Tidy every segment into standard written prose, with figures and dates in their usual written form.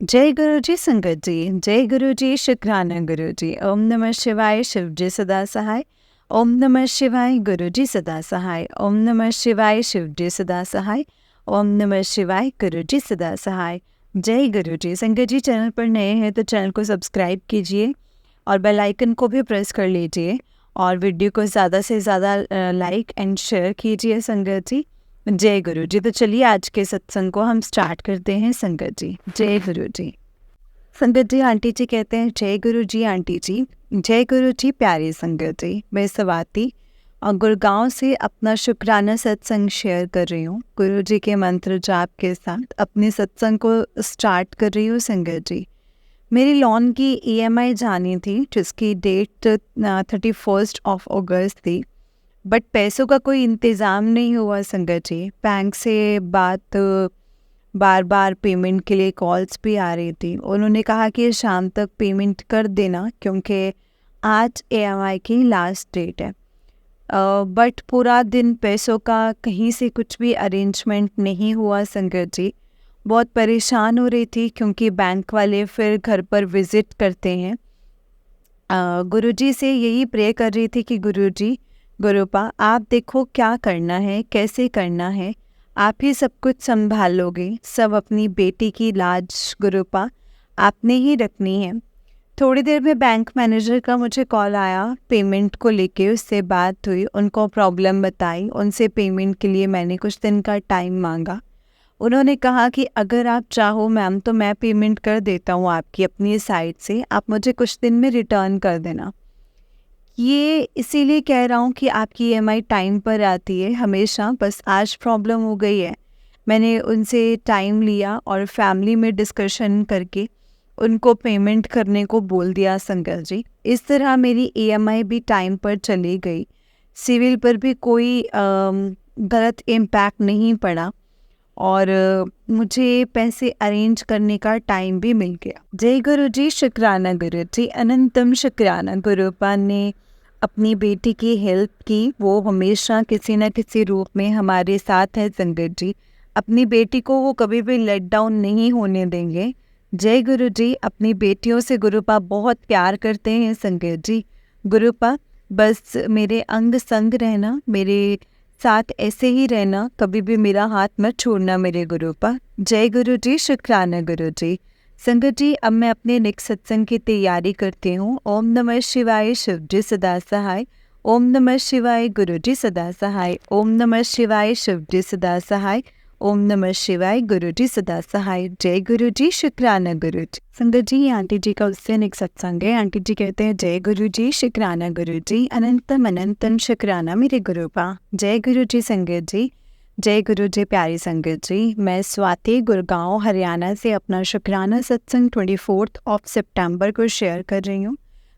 जय गुरु जी संगत जी। जय गुरु जी शुक्राना गुरु जी। ओम नमः शिवाय शिव जी सदा सहाय। ओम नमः शिवाय गुरु जी सदा सहाय। ओम नमः शिवाय शिव जी सदा सहाय। ओम नमः शिवाय गुरु जी सदा सहाय। जय गुरु जी संगत जी। चैनल पर नए हैं तो चैनल को सब्सक्राइब कीजिए और बेल आइकन को भी प्रेस कर लीजिए और वीडियो को ज़्यादा से ज़्यादा लाइक एंड शेयर कीजिए संगत जी। जय गुरु जी। तो चलिए आज के सत्संग को हम स्टार्ट करते हैं संगत जी। जय गुरु जी। संगत जी आंटी जी कहते हैं जय गुरु जी आंटी जी। जय गुरु जी प्यारी संगत जी। मैं स्वाति और गुड़गांव से अपना शुक्राना सत्संग शेयर कर रही हूँ। गुरु जी के मंत्र जाप के साथ अपने सत्संग को स्टार्ट कर रही हूँ संगत जी। मेरी लोन की EMI जानी थी जिसकी डेट 31 अगस्त थी, बट पैसों का कोई इंतज़ाम नहीं हुआ संगत जी। बैंक से बात बार बार पेमेंट के लिए कॉल्स भी आ रही थी। उन्होंने कहा कि शाम तक पेमेंट कर देना क्योंकि आज EMI की लास्ट डेट है। बट पूरा दिन पैसों का कहीं से कुछ भी अरेंजमेंट नहीं हुआ संगत जी। बहुत परेशान हो रही थी क्योंकि बैंक वाले फिर घर पर विज़िट करते हैं। गुरुजी से यही प्रे कर रही थी कि गुरुजी गुरुपा आप देखो क्या करना है, कैसे करना है, आप ही सब कुछ संभालोगे। सब अपनी बेटी की लाज गुरुपा आपने ही रखनी है। थोड़ी देर में बैंक मैनेजर का मुझे कॉल आया पेमेंट को लेके। उससे बात हुई, उनको प्रॉब्लम बताई, उनसे पेमेंट के लिए मैंने कुछ दिन का टाइम मांगा। उन्होंने कहा कि अगर आप चाहो मैम तो मैं पेमेंट कर देता हूँ आपकी अपनी साइड से, आप मुझे कुछ दिन में रिटर्न कर देना। ये इसीलिए कह रहा हूँ कि आपकी EMI टाइम पर आती है हमेशा, बस आज प्रॉब्लम हो गई है। मैंने उनसे टाइम लिया और फैमिली में डिस्कशन करके उनको पेमेंट करने को बोल दिया संकल जी। इस तरह मेरी EMI भी टाइम पर चली गई। सिविल पर भी कोई गलत इम्पैक्ट नहीं पड़ा और मुझे पैसे अरेंज करने का टाइम भी मिल गया। जय गुरु जी शुक्राना गुरु जी। अनंतम शुक्राना गुरुपा ने अपनी बेटी की हेल्प की। वो हमेशा किसी न किसी रूप में हमारे साथ है संगत जी। अपनी बेटी को वो कभी भी लेट डाउन नहीं होने देंगे। जय गुरु जी। अपनी बेटियों से गुरुपा बहुत प्यार करते हैं संगत जी। गुरुपा बस मेरे अंग संग रहना, मेरे साथ ऐसे ही रहना, कभी भी मेरा हाथ मत छोड़ना मेरे गुरुपा। जय गुरु जी शुक्राना गुरु जी। संगत जी अब मैं अपने नेक्स्ट सत्संग की तैयारी करती हूँ। ओम नमः शिवाय शिव जी सदा सहाय। ओम नमः शिवाय गुरु जी सदा सहाय। ओम नमः शिवाय शिव जी सदा सहाय। ओम नमः शिवाय गुरु जी सदा सहाय। जय गुरु जी शुक्राना गुरु जी। संगत जी ये आंटी जी का उससे नेक्स्ट सत्संग है। आंटी जी कहते हैं जय गुरु जी शुक्राना गुरु जी। अनंतम अनंतम शुक्राना मेरे गुरुपा। जय गुरु जी संगत जी। जय गुरु जी प्यारी संगत जी। मैं स्वाति गुड़गांव हरियाणा से अपना शुक्राना सत्संग 24 सितंबर को शेयर कर रही हूँ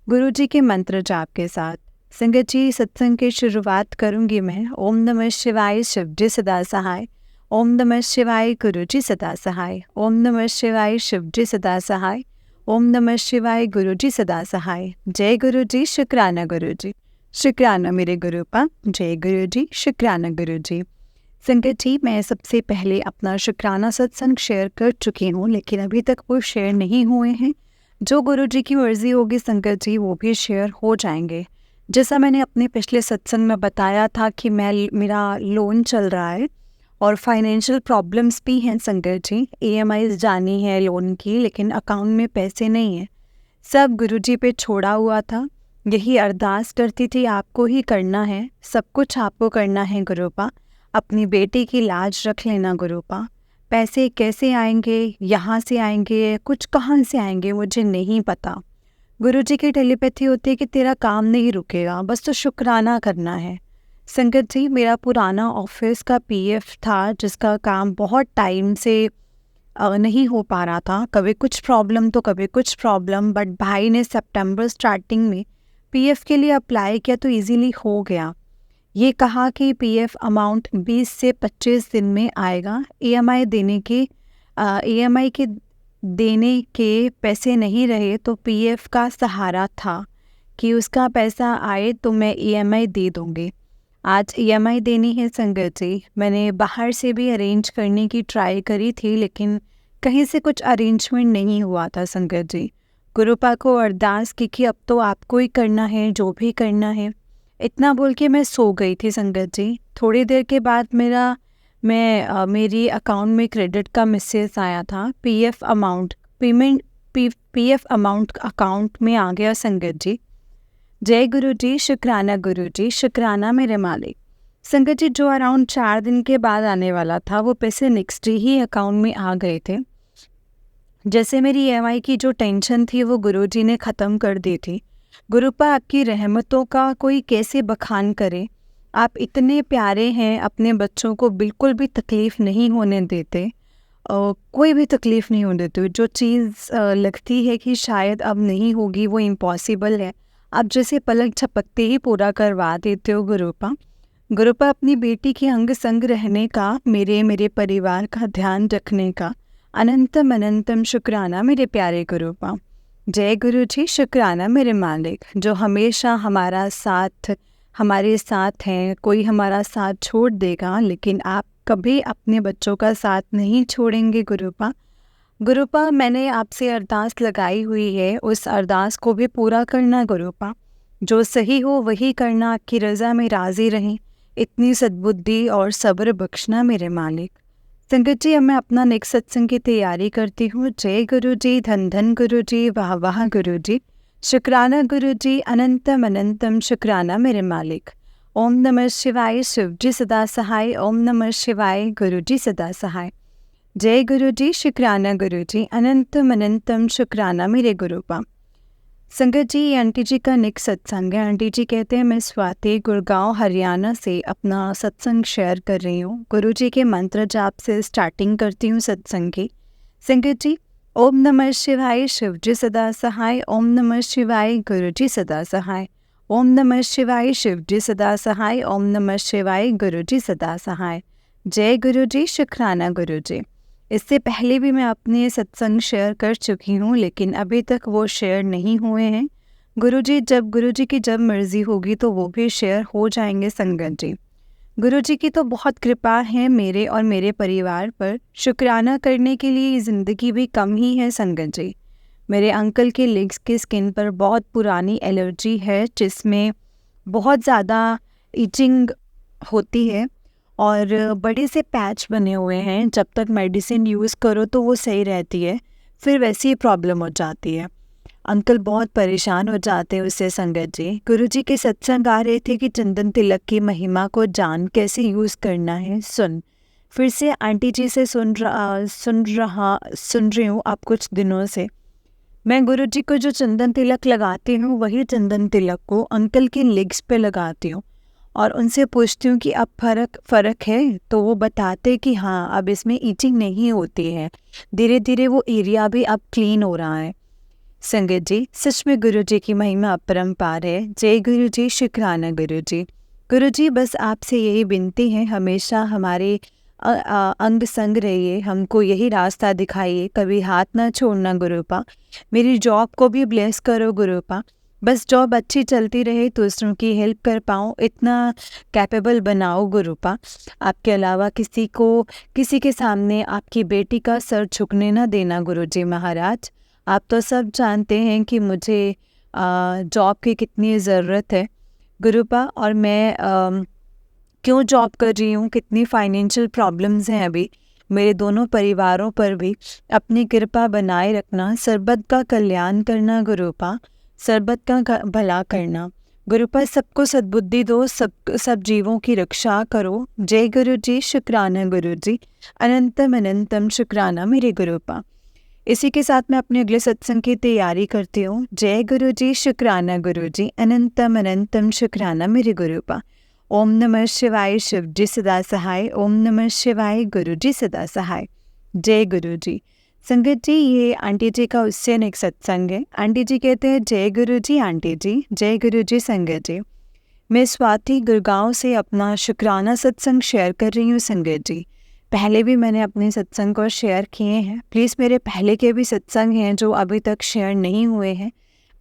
गुरु जी के मंत्र जाप के साथ। संगत जी सत्संग की शुरुआत करूँगी मैं। ओम नमः शिवाय शिव जी सदा सहाय। ओम नमः शिवाय गुरु जी सदा सहाय। ओम नमः शिवाय शिव जी सदा सहाय। ओम नमः शिवाय गुरु जी सदा सहाय। जय गुरु जी शुक्राना गुरु जी। शुक्राना मेरे गुरुपा। जय गुरु जी शुक्राना गुरु जी। संगत जी मैं सबसे पहले अपना शुक्राना सत्संग शेयर कर चुकी हूँ, लेकिन अभी तक वो शेयर नहीं हुए हैं। जो गुरु जी की मर्जी होगी संगत जी वो भी शेयर हो जाएंगे। जैसा मैंने अपने पिछले सत्संग में बताया था कि मेरा लोन चल रहा है और फाइनेंशियल प्रॉब्लम्स भी हैं संगत जी। EMI जानी है लोन की, लेकिन अकाउंट में पैसे नहीं हैं। सब गुरुजी पे छोड़ा हुआ था। यही अरदास करती थी आपको ही करना है, सब कुछ आपको करना है गुरुपा। अपनी बेटी की लाज रख लेना गुरुपा। पैसे कैसे आएंगे, यहाँ से आएंगे, कुछ कहाँ से आएंगे मुझे नहीं पता। गुरुजी की टेलीपैथी होती है कि तेरा काम नहीं रुकेगा, बस तो शुक्राना करना है। संगत जी मेरा पुराना ऑफिस का PF था जिसका काम बहुत टाइम से नहीं हो पा रहा था। कभी कुछ प्रॉब्लम तो कभी कुछ प्रॉब्लम, बट भाई ने सितंबर स्टार्टिंग में PF के लिए अप्लाई किया तो इजीली हो गया। ये कहा कि PF अमाउंट 20 से 25 दिन में आएगा। EMI देने के पैसे नहीं रहे तो PF का सहारा था कि उसका पैसा आए तो मैं EMI दे दूँगी। आज EMI देनी है संगत जी। मैंने बाहर से भी अरेंज करने की ट्राई करी थी, लेकिन कहीं से कुछ अरेंजमेंट नहीं हुआ था संगत जी। गुरुपा को अरदास की कि अब तो आपको ही करना है, जो भी करना है। इतना बोल के मैं सो गई थी संगत जी। थोड़ी देर के बाद मेरी अकाउंट में क्रेडिट का मैसेज आया था। PF amount PF amount account में आ गया संगत जी। जय गुरु जी, शुक्राना गुरु जी, शुक्राना मेरे मालिक। संगत जी, जो अराउंड 4 दिन के बाद आने वाला था वो पैसे नेक्स्ट डे ही अकाउंट में आ गए थे। जैसे मेरी ईएमआई की जो टेंशन थी वो गुरुजी ने ख़त्म कर दी थी। गुरुपा, आपकी रहमतों का कोई कैसे बखान करे। आप इतने प्यारे हैं, अपने बच्चों को बिल्कुल भी तकलीफ़ नहीं होने देते। कोई भी तकलीफ़ नहीं होने देते। जो चीज़ लगती है कि शायद अब नहीं होगी वो इम्पॉसिबल है, आप जैसे पलक झपकते ही पूरा करवा देते हो गुरुपा। गुरुपा, अपनी बेटी के अंग संग रहने का, मेरे परिवार का ध्यान रखने का अनंतम अनंतम शुक्राना मेरे प्यारे गुरुपा। जय गुरु जी, शुक्राना मेरे मालिक, जो हमेशा हमारे साथ हैं। कोई हमारा साथ छोड़ देगा लेकिन आप कभी अपने बच्चों का साथ नहीं छोड़ेंगे गुरुपा। गुरुपा, मैंने आपसे अरदास लगाई हुई है, उस अरदास को भी पूरा करना गुरुपा। जो सही हो वही करना, आपकी रज़ा में राज़ी रहें। इतनी सद्बुद्धि और सब्र बख्शना मेरे मालिक। संगत जी, अब मैं अपना नेक्स्ट सत्संग की तैयारी करती हूँ। जय गुरु जी, धन धन गुरु जी, वाह वाह गुरु जी, शुक्राना गुरु जी, अनंतम अनंतम शुक्राना मेरे मालिक। ओम नमः शिवाय, शिव जी सदा सहाय। ओम नमः शिवाय, गुरु जी सदा सहाय। जय गुरु जी, शुक्राना गुरु जी, अनंतम अनंतम शुक्राना मेरे गुरुपा। संगत जी, ये आंटी जी का नेक्स्ट सत्संग है। आंटी जी कहते हैं, मैं स्वाति गुड़गांव हरियाणा से अपना सत्संग शेयर कर रही हूँ। गुरु जी के मंत्र जाप से स्टार्टिंग करती हूँ सत्संग की। संगत जी, ओम नमः शिवाय, शिव जी सदा सहाय। ओम नमः शिवाय, गुरु जी सदा सहाय। ओम नमः शिवाय, शिव जी सदा सहाय। ओम नमः शिवाय, गुरु जी सदा सहाय। जय गुरु जी, शुक्राना गुरु जी। इससे पहले भी मैं अपने सत्संग शेयर कर चुकी हूँ लेकिन अभी तक वो शेयर नहीं हुए हैं। गुरु जी की जब मर्ज़ी होगी तो वो भी शेयर हो जाएंगे संगत जी। गुरु जी की तो बहुत कृपा है मेरे और मेरे परिवार पर। शुक्राना करने के लिए ज़िंदगी भी कम ही है संगत जी। मेरे अंकल के लेग्स की स्किन पर बहुत पुरानी एलर्जी है जिसमें बहुत ज़्यादा ईचिंग होती है और बड़े से पैच बने हुए हैं। जब तक मेडिसिन यूज़ करो तो वो सही रहती है, फिर वैसी ही प्रॉब्लम हो जाती है। अंकल बहुत परेशान हो जाते हैं उससे संगत जी। गुरुजी के सत्संग आ रहे थे कि चंदन तिलक की महिमा को जान कैसे यूज़ करना है। फिर से आंटी जी से सुन रही हूँ अब कुछ दिनों से। मैं गुरुजी को जो चंदन तिलक लगाती हूँ वही चंदन तिलक को अंकल के लेग्स पे लगाती हूँ और उनसे पूछती हूँ कि अब फ़र्क है, तो वो बताते कि हाँ अब इसमें ईचिंग नहीं होती है, धीरे धीरे वो एरिया भी अब क्लीन हो रहा है। संगत जी, सच में गुरु जी की महिमा अपरंपार है। जय गुरु जी, शुक्राना गुरु जी। गुरु जी, बस आपसे यही विनती है, हमेशा हमारे अंग संग रहिए, हमको यही रास्ता दिखाइए, कभी हाथ ना छोड़ना गुरुपा। मेरी जॉब को भी ब्लेस करो गुरुपा, बस जॉब अच्छी चलती रहे, दूसरों की हेल्प कर पाऊँ, इतना कैपेबल बनाओ गुरुपा। आपके अलावा किसी के सामने आपकी बेटी का सर झुकने ना देना गुरुजी महाराज। आप तो सब जानते हैं कि मुझे जॉब की कितनी ज़रूरत है गुरुपा, और मैं क्यों जॉब कर रही हूँ, कितनी फाइनेंशियल प्रॉब्लम्स हैं अभी मेरे दोनों परिवारों पर भी। अपनी कृपा बनाए रखना, सरबत का कल्याण करना गुरुपा, सरबत का भला करना गुरुपा। सबको सद्बुद्धि दो, सब जीवों की रक्षा करो। जय गुरु जी, शुक्राना गुरु जी, अनंतम अनंतम शुक्राना मेरे गुरुपा। इसी के साथ मैं अपने अगले सत्संग की तैयारी करती हूँ। जय गुरु जी, शुक्राना गुरु जी, अनंतम अनंतम शुक्राना मेरे गुरुपा। ओम नमः शिवाय, शिव जी सदा सहाय। ओम नमः शिवाय, गुरु जी सदा सहाय। जय गुरु जी। संगत जी, ये आंटी जी का उससे एक सत्संग है। आंटी जी कहते हैं, जय गुरु जी आंटी जी, जय गुरु जी संगत जी। मैं स्वाति गुड़गांव से अपना शुक्राना सत्संग शेयर कर रही हूँ संगत जी। पहले भी मैंने अपने सत्संग को शेयर किए हैं, प्लीज़ मेरे पहले के भी सत्संग हैं जो अभी तक शेयर नहीं हुए हैं,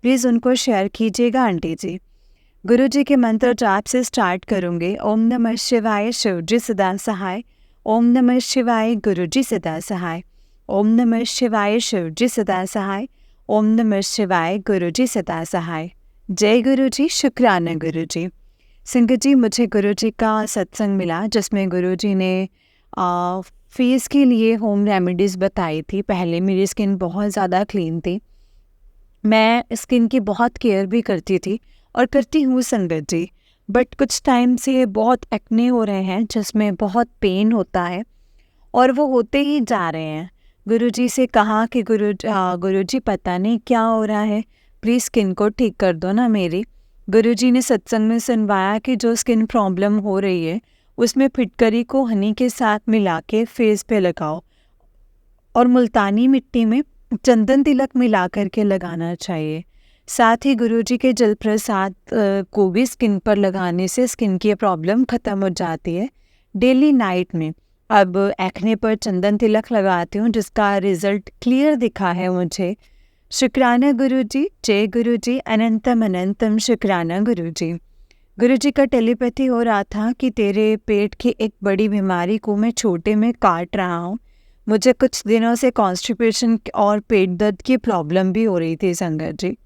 प्लीज़ उनको शेयर कीजिएगा आंटी जी। गुरु जी के मंत्र जाप से स्टार्ट करूँगी। ओम नमः शिवाय, शिव जी सदा सहाय। ओम नमः शिवाय, गुरु जी सदा सहाय। ओम नमः शिवाय शिव जी सदा सहाय। ओम नमः शिवाय गुरु जी सदा सहाय। जय गुरु जी, शुक्राना गुरु जी। संगत जी, मुझे गुरु जी का सत्संग मिला जिसमें गुरु जी ने फेस के लिए होम रेमेडीज़ बताई थी। पहले मेरी स्किन बहुत ज़्यादा क्लीन थी, मैं स्किन की बहुत केयर भी करती थी और करती हूँ संगत जी। बट कुछ टाइम से बहुत एक्ने हो रहे हैं जिसमें बहुत पेन होता है और वो होते ही जा रहे हैं। गुरुजी से कहा कि गुरुजी पता नहीं क्या हो रहा है, प्लीज़ स्किन को ठीक कर दो ना मेरी। गुरुजी ने सत्संग में सुनवाया कि जो स्किन प्रॉब्लम हो रही है उसमें फिटकरी को हनी के साथ मिला के फेस पे लगाओ और मुल्तानी मिट्टी में चंदन तिलक मिला करके लगाना चाहिए। साथ ही गुरुजी के जल प्रसाद को भी स्किन पर लगाने से स्किन की प्रॉब्लम ख़त्म हो जाती है डेली नाइट में। अब एक्ने पर चंदन तिलक लगाती हूँ जिसका रिज़ल्ट क्लियर दिखा है मुझे। शुक्राना गुरुजी, जय गुरुजी, अनंतम अनंतम शुक्राना गुरुजी। गुरुजी का टेलीपैथी हो रहा था कि तेरे पेट की एक बड़ी बीमारी को मैं छोटे में काट रहा हूँ। मुझे कुछ दिनों से कॉन्स्टिपेशन और पेट दर्द की प्रॉब्लम भी हो रही थी संगत जी।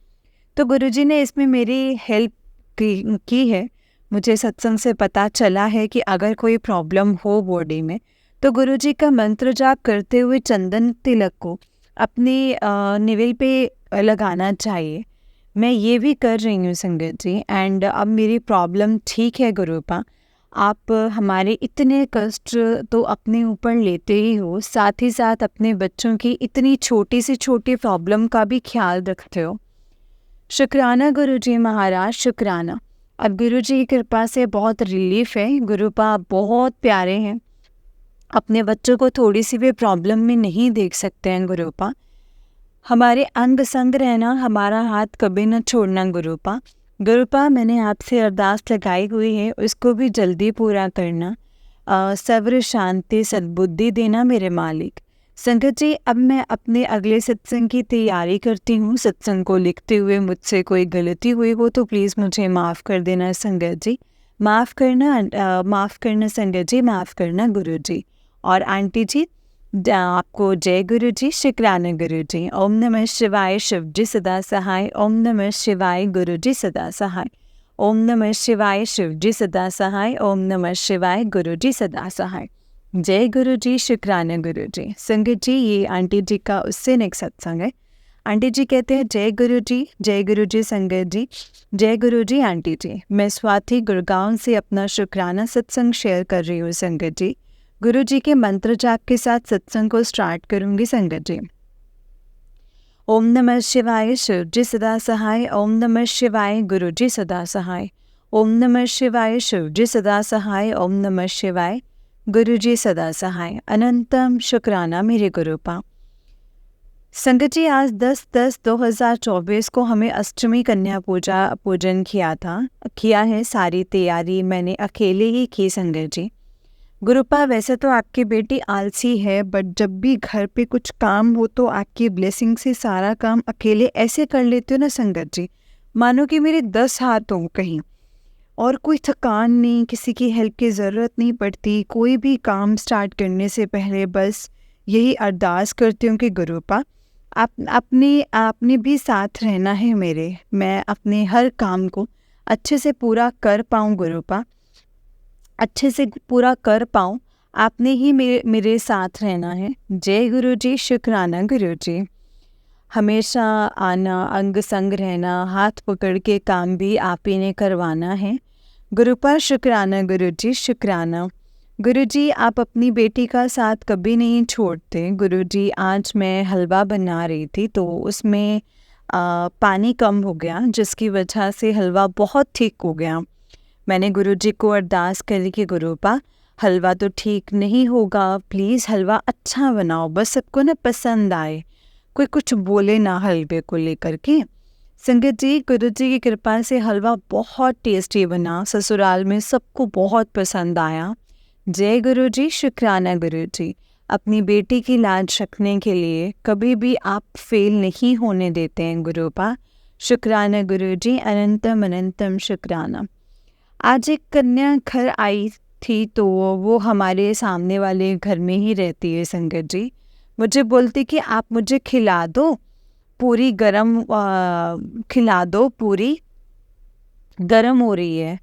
तो गुरुजी ने इसमें मेरी हेल्प की है। मुझे सत्संग से पता चला है कि अगर कोई प्रॉब्लम हो बॉडी में तो गुरुजी का मंत्र जाप करते हुए चंदन तिलक को अपनी निवेल पे लगाना चाहिए। मैं ये भी कर रही हूँ संगत जी, एंड अब मेरी प्रॉब्लम ठीक है गुरुपा। आप हमारे इतने कष्ट तो अपने ऊपर लेते ही हो, साथ ही साथ अपने बच्चों की इतनी छोटी से छोटी प्रॉब्लम का भी ख्याल रखते हो। शुक्राना गुरुजी महाराज, शुक्राना। अब गुरुजी की कृपा से बहुत रिलीफ है। गुरुपा बहुत प्यारे हैं, अपने बच्चों को थोड़ी सी भी प्रॉब्लम में नहीं देख सकते हैं गुरुपा। हमारे अंग संग रहना, हमारा हाथ कभी न छोड़ना गुरुपा। गुरुपा, मैंने आपसे अरदास लगाई हुई है, उसको भी जल्दी पूरा करना। सब्र, शांति, सद्बुद्धि देना मेरे मालिक। संगत जी, अब मैं अपने अगले सत्संग की तैयारी करती हूँ। सत्संग को लिखते हुए मुझसे कोई गलती हुई हो तो प्लीज़ मुझे माफ़ कर देना संगत जी। माफ़ करना संगत जी, माफ़ करना गुरु जी। और आंटी जी, आपको जय गुरु जी, शुक्राना गुरु जी। ओम नमः शिवाय, शिव जी सदा सहाय। ओम नमः शिवाय, गुरु जी सदा सहाय। ओम नमः शिवाय, शिव जी सदा सहाय। ओम नमः शिवाय, गुरु जी सदा सहाय। जय गुरु जी, शुक्राना गुरु जी। संगत जी, ये आंटी जी का उससे नेक्स्ट सत्संग है। आंटी जी कहते हैं जय गुरु जी, जय गुरु जी संगत जी, जय गुरु जी आंटी जी। मैं स्वाति गुड़गांव से अपना शुक्राना सत्संग शेयर कर रही हूँ संगत जी। गुरु जी के मंत्र जाप के साथ सत्संग को स्टार्ट करूंगी संगत जी। ओम नमः शिवाय, शिव जी सदा सहाय। ओम नमः शिवाय, गुरु जी सदा सहाय। ओम नमः शिवाय, शिव जी सदा सहाय। ओम नमः शिवाय, गुरु जी सदा सहाय। अनंतम शुक्राना मेरे गुरुपा। संगत जी, आज 10/10/2024 को हमें अष्टमी कन्या पूजन किया है। सारी तैयारी मैंने अकेले ही की संगत जी। गुरुपा, वैसे तो आपकी बेटी आलसी है, बट जब भी घर पे कुछ काम हो तो आपकी ब्लेसिंग से सारा काम अकेले ऐसे कर लेते हो ना संगत जी, मानो कि मेरे 10 हाथ हों कहीं, और कोई थकान नहीं, किसी की हेल्प की ज़रूरत नहीं पड़ती। कोई भी काम स्टार्ट करने से पहले बस यही अरदास करती हूँ कि गुरुपा आपने भी साथ रहना है मेरे, मैं अपने हर काम को अच्छे से पूरा कर पाऊँ गुरुपा, अच्छे से पूरा कर पाऊँ। आपने ही मेरे साथ रहना है। जय गुरु जी, शुक्राना गुरु जी। हमेशा आना, अंग संग रहना, हाथ पकड़ के काम भी आप ही ने करवाना है गुरुपा। शुक्राना गुरु जी, शुक्राना। गुरु जी, आप अपनी बेटी का साथ कभी नहीं छोड़ते। गुरु जी, आज मैं हलवा बना रही थी तो उसमें पानी कम हो गया, जिसकी वजह से हलवा बहुत ठीक हो गया। मैंने गुरुजी को अरदास करी कि गुरुपा, हलवा तो ठीक नहीं होगा, प्लीज़ हलवा अच्छा बनाओ, बस सबको ना पसंद आए, कोई कुछ बोले ना हलवे को लेकर के। संगत जी, गुरुजी की कृपा से हलवा बहुत टेस्टी बना, ससुराल में सबको बहुत पसंद आया। जय गुरु जी, शुक्राना गुरु जी। अपनी बेटी की लाज रखने के लिए कभी भी आप फेल नहीं होने देते हैं गुरुपा। शुक्राना गुरु जी, अनंतम अनंतम शुक्राना। आज एक कन्या घर आई थी तो वो हमारे सामने वाले घर में ही रहती है संगत जी। मुझे बोलती कि आप मुझे खिला दो पूरी गरम, खिला दो पूरी गरम हो रही है।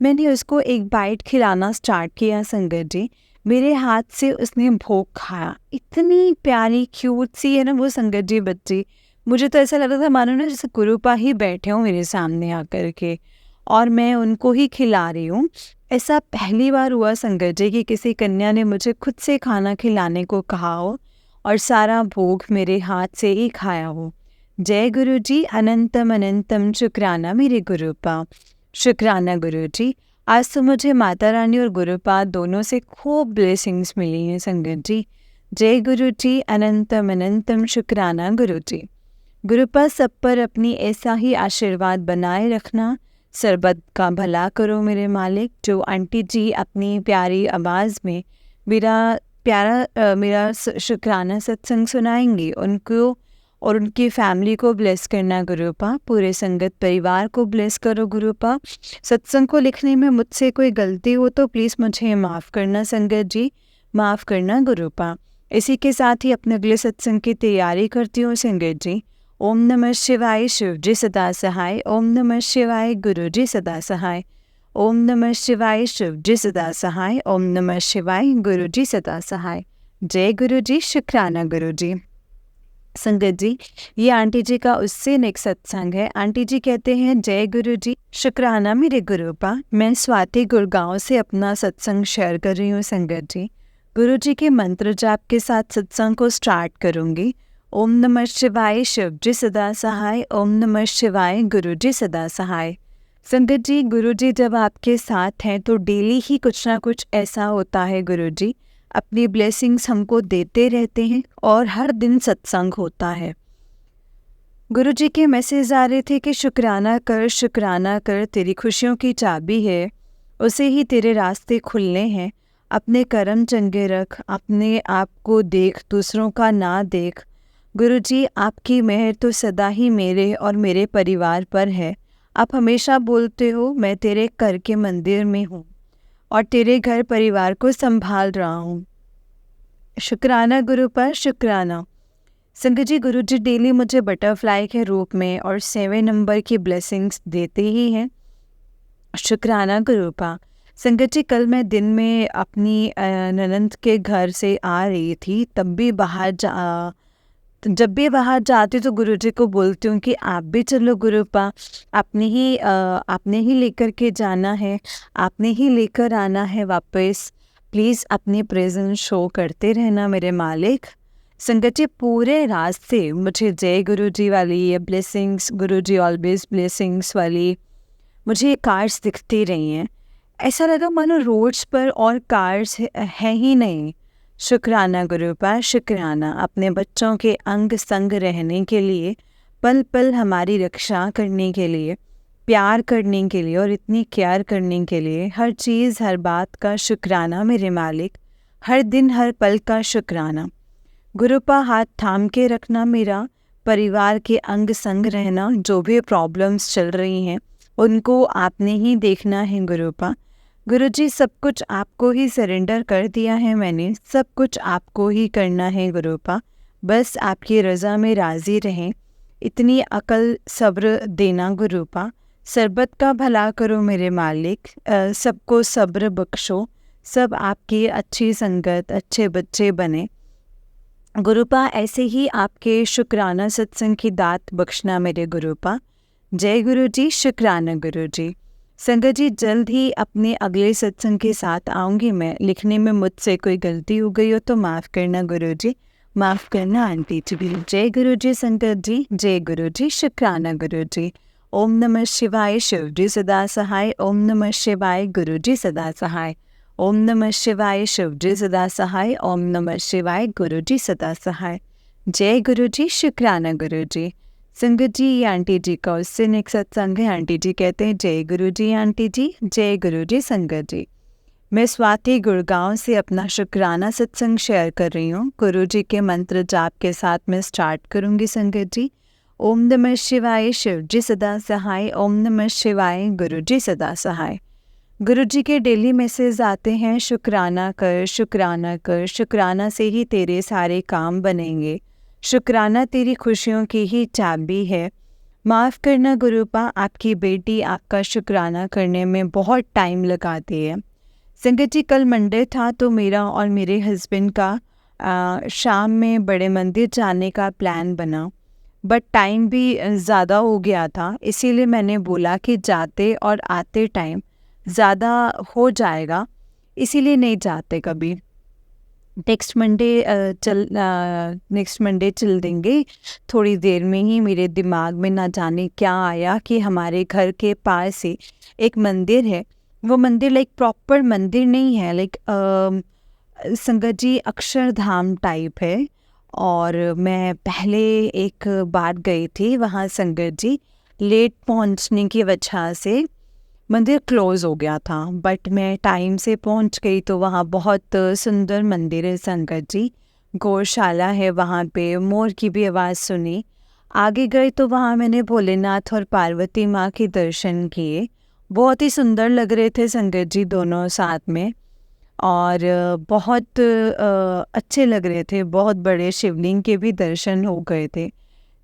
मैंने उसको एक बाइट खिलाना स्टार्ट किया संगत जी, मेरे हाथ से उसने भोग खाया। इतनी प्यारी क्यूट सी है ना वो संगत जी बच्ची, मुझे तो ऐसा लग रहा था मानो ना जैसे गुरुपा ही बैठे हों मेरे सामने आकर के और मैं उनको ही खिला रही हूँ। ऐसा पहली बार हुआ संगत जी कि किसी कन्या ने मुझे खुद से खाना खिलाने को कहा हो और सारा भोग मेरे हाथ से ही खाया हो। जय गुरु जी, अनंतम अनंतम शुक्राना मेरे गुरुपा। शुक्राना गुरु जी, आज तो मुझे माता रानी और गुरुपाद दोनों से खूब ब्लेसिंग्स मिली हैं संगत जी। जय गुरु जी, अनंतम अनंतम शुक्राना गुरु जी। गुरुपाद सब पर अपनी ऐसा ही आशीर्वाद बनाए रखना, सरबत का भला करो मेरे मालिक। जो आंटी जी अपनी प्यारी आवाज़ में मेरा शुक्राना सत्संग सुनाएंगी, उनको और उनकी फैमिली को ब्लेस करना गुरुपा। पूरे संगत परिवार को ब्लेस करो गुरुपा। सत्संग को लिखने में मुझसे कोई गलती हो तो प्लीज़ मुझे माफ़ करना संगत जी, माफ़ करना गुरुपा। इसी के साथ ही अपने अगले सत्संग की तैयारी करती हूँ संगत जी। ओम नमः शिवाय, शिव जी सदा सहाय। ओम नमः शिवाय, गुरु जी सदा सहाय। ओम नमः शिवाय, शिव जी सदा सहाय। ओम नमः शिवाय, गुरु जी सदा सहाय। जय गुरु जी, शुक्राना गुरु जी। संगत जी, ये आंटी जी का उससे नेक्स्ट सत्संग है। आंटी जी कहते हैं, जय गुरु जी, शुक्राना मेरे गुरुपा। मैं स्वाति गुड़गांव से अपना सत्संग शेयर कर रही हूँ संगत जी। गुरु जी के मंत्र जाप के साथ सत्संग को स्टार्ट करूँगी। ओम नमः शिवाय, शिव जी सदा सहाय। ओम नमः शिवाय, गुरु जी सदा सहाय। संगत जी, गुरु जी जब आपके साथ हैं तो डेली ही कुछ ना कुछ ऐसा होता है। गुरु जी अपनी ब्लेसिंग्स हमको देते रहते हैं और हर दिन सत्संग होता है। गुरु जी के मैसेज आ रहे थे कि शुक्राना कर, तेरी खुशियों की चाबी है, उसे ही तेरे रास्ते खुलने हैं। अपने कर्म चंगे रख, अपने आप को देख, दूसरों का ना देख। गुरु जी आपकी मेहर तो सदा ही मेरे और मेरे परिवार पर है। आप हमेशा बोलते हो मैं तेरे घर के मंदिर में हूँ और तेरे घर परिवार को संभाल रहा हूँ। शुक्राना गुरु पर शुक्राना। संगत जी, गुरु जी डेली मुझे बटरफ्लाई के रूप में और 7 नंबर की ब्लेसिंग्स देते ही हैं। शुक्राना गुरुपा। संगत जी, कल मैं दिन में अपनी ननंद के घर से आ रही थी, जब भी बाहर जाती तो गुरु जी को बोलती हूँ कि आप भी चलो गुरुपा, आपने ही लेकर के जाना है, आपने ही लेकर आना है वापस। प्लीज़ अपनी प्रेजेंस शो करते रहना मेरे मालिक। संगत जी, पूरे रास्ते मुझे जय गुरु जी वाली ये ब्लेसिंग्स, गुरु जी ऑलवेज ब्लेसिंग्स वाली मुझे ये कार्ड्स दिखती रही हैं। ऐसा लगा मानो रोड्स पर और कार्ड्स हैं ही नहीं। शुक्राना गुरुपा, शुक्राना अपने बच्चों के अंग संग रहने के लिए, पल पल हमारी रक्षा करने के लिए, प्यार करने के लिए और इतनी केयर करने के लिए। हर चीज़ हर बात का शुक्राना मेरे मालिक, हर दिन हर पल का शुक्राना। गुरुपा हाथ थाम के रखना, मेरा परिवार के अंग संग रहना। जो भी प्रॉब्लम्स चल रही हैं उनको आपने ही देखना है गुरुपा। गुरुजी सब कुछ आपको ही सरेंडर कर दिया है मैंने, सब कुछ आपको ही करना है गुरुपा। बस आपकी रज़ा में राज़ी रहें, इतनी अकल सब्र देना गुरुपा। सरबत का भला करो मेरे मालिक, सबको सब्र बख्शो, सब आपकी अच्छी संगत, अच्छे बच्चे बने गुरुपा। ऐसे ही आपके शुक्राना सत्संग की दात बख्शना मेरे गुरुपा। जय गुरु जी, शुक्राना गुरु जी। संगत जी, जल्द ही अपने अगले सत्संग के साथ आऊँगी मैं। लिखने में मुझसे कोई गलती हो गई हो तो माफ़ करना गुरु जी, माफ़ करना आंटी जी भी। जय गुरु जी संगत जी, जय गुरु जी, शुक्राना गुरु जी। ओम नमः शिवाय, शिव जी सदा सहाय। ओम नमः शिवाय, गुरु जी सदा सहाय। ओम नमः शिवाय, शिव जी सदा सहाय। ओम नमः शिवाय, गुरु जी सदा सहाय। जय गुरु जी, शुक्राना गुरु जी। संगत जी, ये आंटी जी का उससे नेक्स्ट सत्संग है। आंटी जी कहते हैं, जय गुरु जी आंटी जी, जय गुरु जी संगत जी। मैं स्वाति गुड़गांव से अपना शुक्राना सत्संग शेयर कर रही हूँ। गुरु जी के मंत्र जाप के साथ मैं स्टार्ट करूँगी संगत जी। ओम नमः शिवाय, शिव जी सदा सहाय। ओम नमः शिवाय, गुरु जी सदा सहाय। गुरुजी के डेली मैसेज आते हैं, शुक्राना कर, शुक्राना कर, शुक्राना से ही तेरे सारे काम बनेंगे, शुक्राना तेरी खुशियों की ही चाबी है। माफ़ करना गुरुपा, आपकी बेटी आपका शुक्राना करने में बहुत टाइम लगाती है। संगत जी, कल मंडे था तो मेरा और मेरे हस्बैंड का शाम में बड़े मंदिर जाने का प्लान बना, बट टाइम भी ज़्यादा हो गया था, इसीलिए मैंने बोला कि जाते और आते टाइम ज़्यादा हो जाएगा, इसीलिए नहीं जाते कभी। नेक्स्ट मंडे चल देंगे। थोड़ी देर में ही मेरे दिमाग में ना जाने क्या आया कि हमारे घर के पास ही एक मंदिर है। वो मंदिर लाइक प्रॉपर मंदिर नहीं है, लाइक संगत जी अक्षरधाम टाइप है। और मैं पहले एक बार गई थी वहाँ, संगत जी लेट पहुँचने की वजह से मंदिर क्लोज़ हो गया था, बट मैं टाइम से पहुंच गई तो वहाँ बहुत सुंदर मंदिर है संगत जी, गौशाला है वहाँ पे, मोर की भी आवाज़ सुनी। आगे गए तो वहाँ मैंने भोलेनाथ और पार्वती माँ के दर्शन किए, बहुत ही सुंदर लग रहे थे संगत जी दोनों साथ में, और बहुत अच्छे लग रहे थे। बहुत बड़े शिवलिंग के भी दर्शन हो गए थे।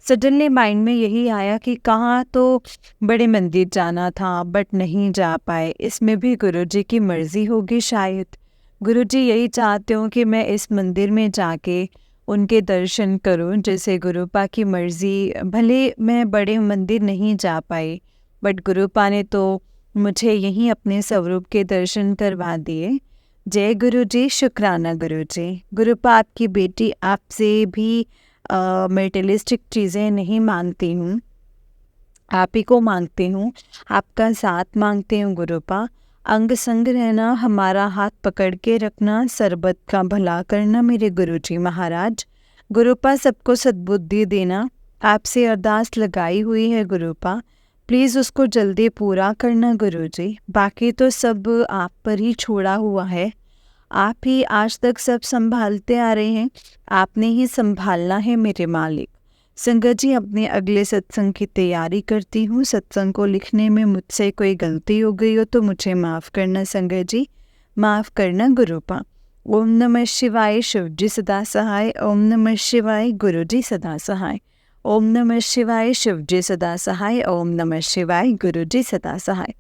सडनली माइंड में यही आया कि कहाँ तो बड़े मंदिर जाना था बट नहीं जा पाए, इसमें भी गुरुजी की मर्ज़ी होगी शायद। गुरुजी यही चाहते हो कि मैं इस मंदिर में जाके उनके दर्शन करूं, जैसे गुरुपा की मर्ज़ी। भले मैं बड़े मंदिर नहीं जा पाई, बट गुरुपा ने तो मुझे यहीं अपने स्वरूप के दर्शन करवा दिए। जय गुरुजी, शुक्राना गुरुजी। गुरुपा, आपकी बेटी आपसे भी मेटेरियलिस्टिक चीज़ें नहीं मांगती हूँ, आप ही को मांगती हूँ, आपका साथ मांगती हूँ गुरुपा। अंग संग रहना, हमारा हाथ पकड़ के रखना, सरबत का भला करना मेरे गुरुजी महाराज। गुरुपा, सबको सद्बुद्धि देना, आपसे अरदास लगाई हुई है गुरुपा, प्लीज़ उसको जल्दी पूरा करना गुरुजी। बाकी तो सब आप पर ही छोड़ा हुआ है, आप ही आज तक सब संभालते आ रहे हैं, आपने ही संभालना है मेरे मालिक। संगत जी, अपने अगले सत्संग की तैयारी करती हूँ। सत्संग को लिखने में मुझसे कोई गलती हो गई हो तो मुझे माफ़ करना संगत जी, माफ़ करना गुरुपा। ओम नमः शिवाय, शिव जी सदा सहाय। ओम नमः शिवाय, गुरु जी सदा सहाय। ओम नमः शिवाय, शिव जी सदा सहाय। ओम नमः शिवाय, गुरु जी सदा सहाय।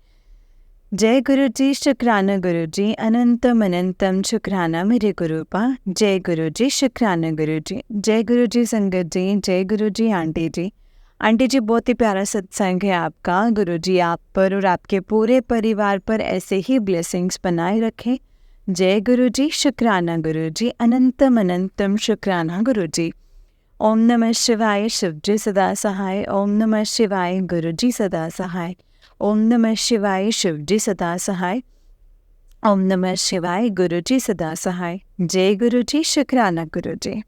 जय गुरुजी, शुक्राना गुरुजी, अनंतम अनंतम शुक्राना मेरे गुरुपा। जय गुरुजी, शुक्राना गुरुजी। जय गुरुजी संगत जी, जय गुरुजी आंटी जी। आंटी जी, बहुत ही प्यारा सत्संग है आपका। गुरुजी आप पर और आपके पूरे परिवार पर ऐसे ही ब्लेसिंग्स बनाए रखें। जय गुरुजी, शुक्राना गुरुजी, अनंतम अनंतम शुक्राना गुरुजी। ओम नमः शिवाय, शिव जी सदा सहाय। ओम नमः शिवाय, गुरुजी सदा सहाय। ओम नमः शिवाय, शिव जी सदा सहाय। ओम नमः शिवाय, गुरुजी सदा सहाय। जय गुरुजी, शुक्राना गुरुजी।